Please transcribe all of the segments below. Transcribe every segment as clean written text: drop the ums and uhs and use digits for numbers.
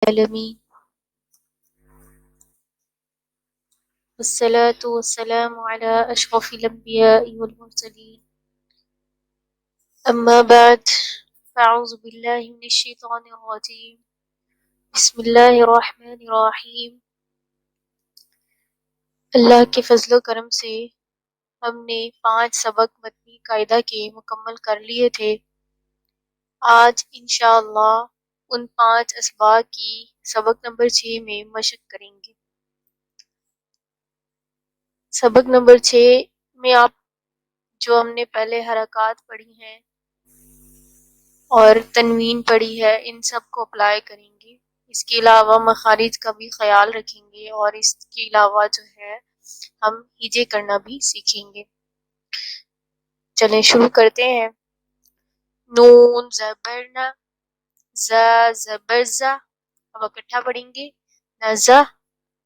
العالمين والصلاة والسلام على أشرف الأنبياء والمرسلين أما بعد فأعوذ بالله من الشيطان الرجيم بسم اللہ الرحمن الرحیم. اللہ کے فضل و کرم سے ہم نے 5 سبق متنی قاعدہ کے مکمل کر لیے تھے. آج انشاءاللہ ان 5 اسباق کی سبق نمبر 6 میں مشق کریں گے. سبق نمبر 6 میں آپ جو ہم نے پہلے حرکات پڑھی ہیں اور تنوین پڑھی ہے ان سب کو اپلائی کریں گے. اس کے علاوہ مخارج کا بھی خیال رکھیں گے اور اس کے علاوہ جو ہے ہم ہیجے کرنا بھی سیکھیں گے. چلیں شروع کرتے ہیں. نون زبر ن، ز زبر ز، اب اکٹھا پڑھیں گے. نزا،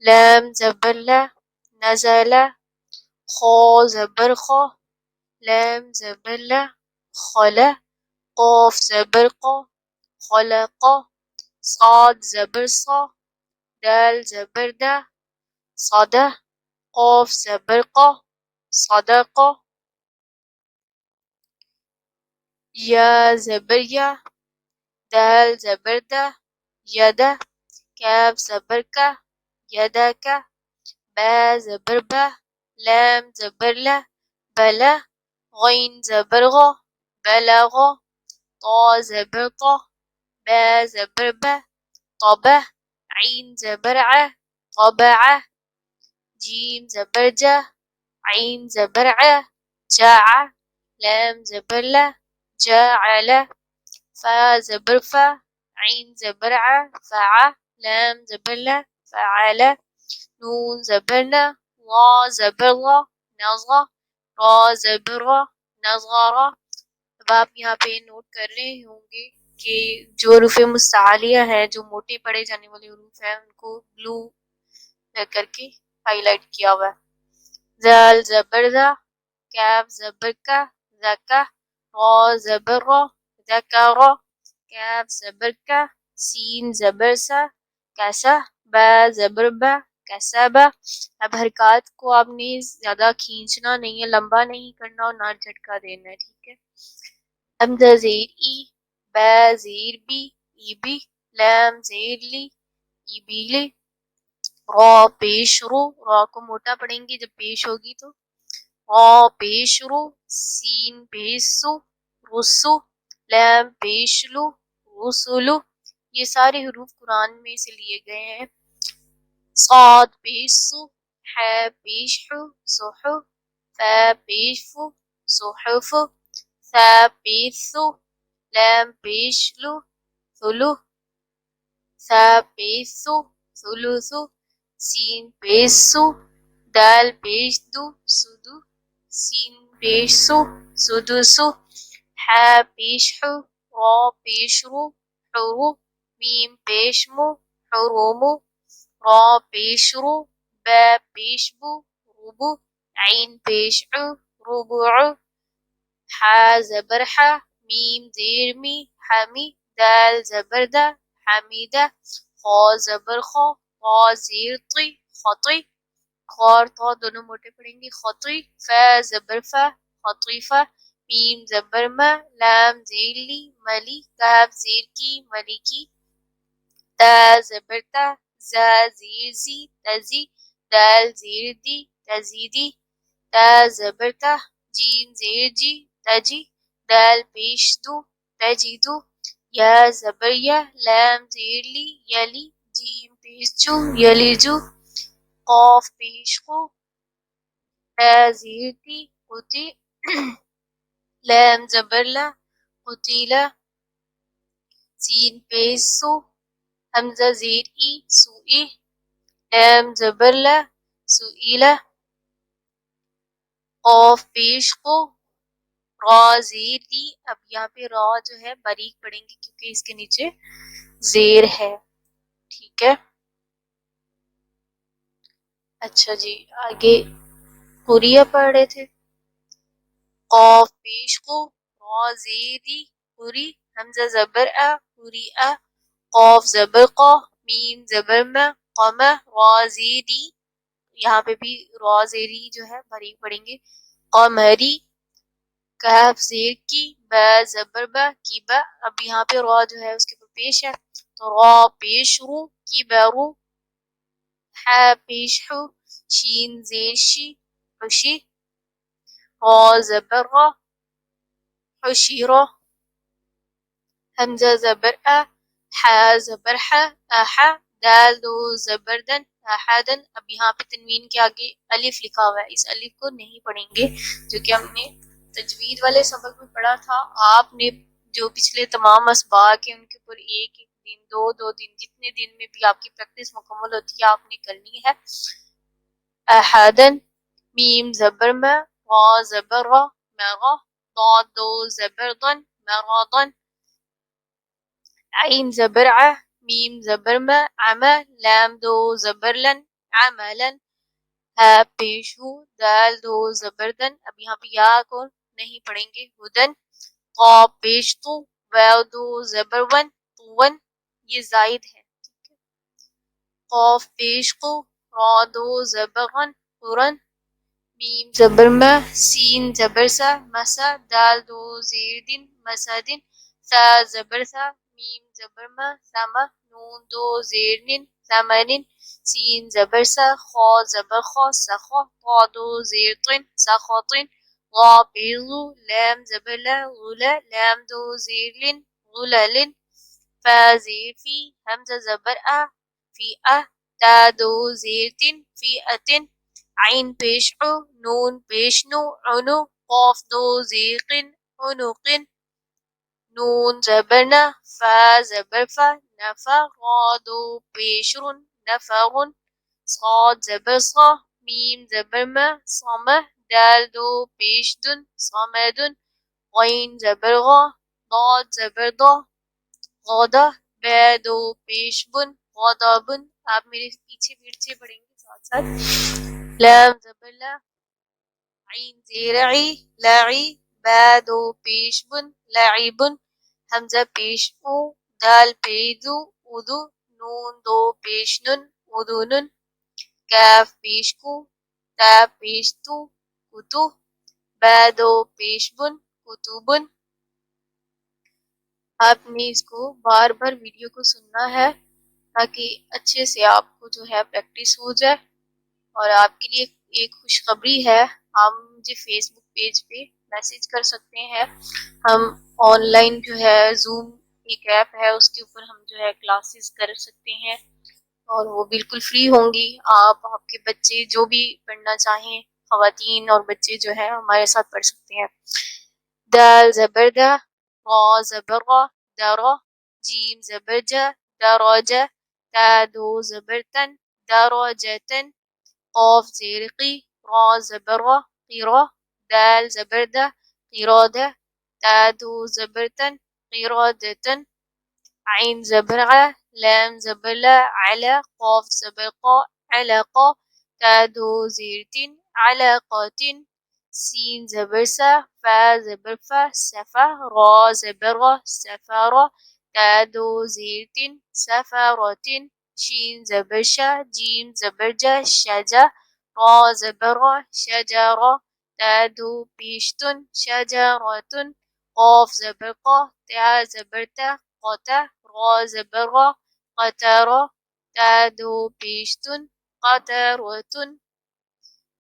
لام زبر ل، نزل، خو زبر خو، لام زبر ل، خل، قوف زبر قو، خلق، صاد زبر صا، دال زبر دا، صدا، قوف زبر قا، صدق، یا زبر یا، دال زبر دا، یدا، کاف زبر کا، یدا کا، با زبر با، لام زبر لا، بلا، غین زبر غا، بلغا، طا زبر طا، با زبر با، طبع، عین زبر ع، طبع، جیم زبر جا، عین زبر ع، جاع، لام زبر لا، جاعل، فا زبر فا، عین زبر ع، فع، لام زبر لا، فعل، نون زبر نا، وا زبر غا، نظا، را زبر غا، نظغرا. اب آپ یہاں پہ نوٹ کر رہے ہوں گے کہ جو حروف مستعلیہ ہیں، جو موٹے پڑھے جانے والے حروف ہیں، ان کو بلو کر کے ہائی لائٹ کیا ہوا ہے. زال زبر زا، کاف زبر کا، زکا، را زبر را، ذکرا، کاف زبر کا، سین زبر سا، کیسا، با زبر با، کسبا. اب حرکات کو آپ نے زیادہ کھینچنا نہیں ہے، لمبا نہیں کرنا اور نہ جھٹکا دینا ہے. ٹھیک ہے. حمزہ زیر ای، با زیر بی، ای بی، لام زیر لی، ای بی لی، را پیش رو، را کو موٹا پڑھیں گے جب پیش ہوگی تو، را پیش رو، سین پیش سو، رسو، لام پیش لو، رسولو. یہ سارے حروف قرآن میں سے لیے گئے ہیں. صاد پیش سو، ح پیش حو، صحو، فا پیش فو، صحف، ثا پیش ثو، لام پیش لو، ثلو، ثا پیش ثو، ثلثو، سین پیش سو، دال پیش دو، سدو، سین پیش سو، سدسو، ح پیش حو، را پیش رو، حرو، میم پیش مو، حرومو، را پیش رو، با پیش بو، ربو، عین پیش عو، ربوعو، ح زبر ح، میم زیر می، حمی، دال زبر دا، حمیدہ، خا زبر خا، طا زیر طی، خطی، خار طا دونوں موٹے پڑیں گے، خطی، فا زبر فا، خطیفہ، میم زبر ما، لام زیر لی، ملی، کاف زیر کی، ملکی، تا زبر تا، زا زیر زی، تزی، دال زیر دی، تزیدی، تا زبر تا، جیم زیر جی، تجی، دال پیش دو، تجیدو، یا زبر یا، لام زیر لی، یلی، جیم پیش جو، یلی جو، قاف پیش قو، تا زیر تی، قتی، لام زبر لا، قتیلا، سین پیش سو، حمزہ زیر ای، سوئی، لام زبر لا، سئیلا، قاف پیش قو، را زیر لی. اب یہاں پہ را جو ہے باریک پڑھیں گے کیونکہ اس کے نیچے زیر ہے. ٹھیک ہے. اچھا جی آگے قریہ پڑھ رہے تھے. قاف پیش قو، را زیر ری، قری، حمزہ زبر ا، قری ا، قاف زبر قا، میم زبر ما قما را زیری، یہاں پہ بھی را زیری جو ہے باریک پڑھیں گے. قمری کاف زیر کی با زبر با کی با، اب یہاں پہ را جو ہے اس کے اوپر پیش ہے تو را پیش رو کی بارو. حا پیش حو شین زیر شی حشی. را زبر را حشیرا. حمزہ زبر ا حا زبر حا احا. دال دو زبردن احدن، اب یہاں پہ تنوین کے آگے الف لکھا ہوا ہے، اس الف کو نہیں پڑھیں گے جو کہ ہم نے تجوید والے سبق میں پڑھا تھا. آپ نے جو پچھلے تمام اسباق ہیں ان کے اوپر ایک ایک دن دو دن جتنے دن میں بھی آپ کی پریکٹس مکمل ہوتی ہے آپ نے کرنی ہے. احدن میم زبر ما را زبر را مرا. ضاد دو زبردن مرادن. عین زبر ع میم زبر ما عما. لام دو زبر لن عملن. ہا پیش ہو دال دو زبردن، اب یہاں پہ یا کو نہیں پڑھیں گے ہدن. قا پیش تو واو دو زبر ون طون، یہ زائد ہے. قاف پیش کو را دو زبر غن قرن. میم زبر ما سین زبر سا مسا. دال دو زیر دن مسدن. سا زبر سا میم زبر ما سما. نون دو زیر نن ثمنن. سین زبر سا خا زبر خا سخا. طا دو زیر طن سخاطن. غا پیزو لام زبر لا غلا. لام دو زیر لن غللن. فا زیر فی حمزہ زبر ا فی ا. تا دو زیر تن فی اتن. عین پیش عو نون پیش نو عنو. قاف دو زیقن عنقن. نون زبرنا فا زبر فا نفا. را دو پیشرن نفرن. صاد زبر صا میم زبر ما صمه. دال دو پیش دن صمدن. غین زبر غا ضاد زبر ضا غادا. با دو پیش بن غضبن، آپ میرے پیچھے پیچھے پڑھیں گے ساتھ ساتھ. لام زبر لا عین زیر عی لاعی. با دو پیش بن لاعبن. حمزہ پیش او دال پیدو ادو. نون دو پیش نن ادونن. کاف پیش کو تا پیش تو کتو. با دو پیش بن کتبن. آپ نے اس کو بار بار ویڈیو کو سننا ہے تاکہ اچھے سے آپ کو جو ہے پریکٹس ہو جائے. اور آپ کے لیے ایک خوشخبری ہے، آپ مجھے فیس بک پیج پہ میسج کر سکتے ہیں. ہم آن لائن جو ہے زوم ایک ایپ ہے اس کے اوپر ہم جو ہے کلاسز کر سکتے ہیں اور وہ بالکل فری ہوں گی. آپ کے بچے جو بھی پڑھنا چاہیں، خواتین اور بچے جو ہے ہمارے ساتھ پڑھ سکتے ہیں. دال زبردہ را زبر را درا. جیم زبرجہ دراجہ. تا دو زبرتن دراجتن. قاف زیرقی را زبر را قرا. دال زبردہ قرادہ. تا دو زبرتن قرادتن. عین زبر ع لام زبر لا علا. قاف زبر قا علقا. تا دو زیرتن علاقاتن. سین زبر سا فا زبر فا سفا. را زبر را سفارا. تا دو زیرتن سفاراتن. شین زبر شا جیم زبر جا شجا. را زبر را شجرا. تا دو پیشتن شجراتن. قاف زبر قا تا زبر تا قتا. را زبر را قطرا. تا دو پیشتن قطراتن.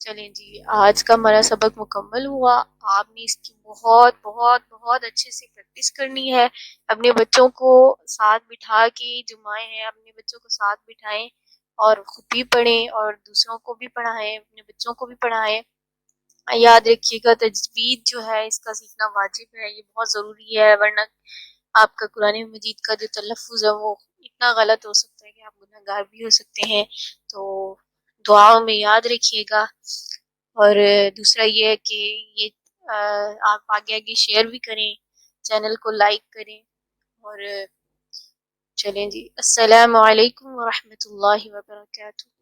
چلیں جی، آج کا ہمارا سبق مکمل ہوا. آپ نے اس کی بہت بہت بہت اچھے سے پریکٹس کرنی ہے. اپنے بچوں کو ساتھ بٹھا کے جمعے ہیں اپنے بچوں کو ساتھ بٹھائیں اور خود بھی پڑھیں اور دوسروں کو بھی پڑھائیں، اپنے بچوں کو بھی پڑھائیں. یاد رکھیے گا تجوید جو ہے اس کا سیکھنا واجب ہے، یہ بہت ضروری ہے، ورنہ آپ کا قرآن مجید کا جو تلفظ ہے وہ اتنا غلط ہو سکتا ہے کہ آپ گناہ گار بھی ہو سکتے ہیں. تو دعاؤں میں یاد رکھیے گا. اور دوسرا یہ ہے کہ یہ آپ آگے آگے شیئر بھی کریں، چینل کو لائک کریں. اور چلیں جی، السلام علیکم ورحمۃ اللہ وبرکاتہ.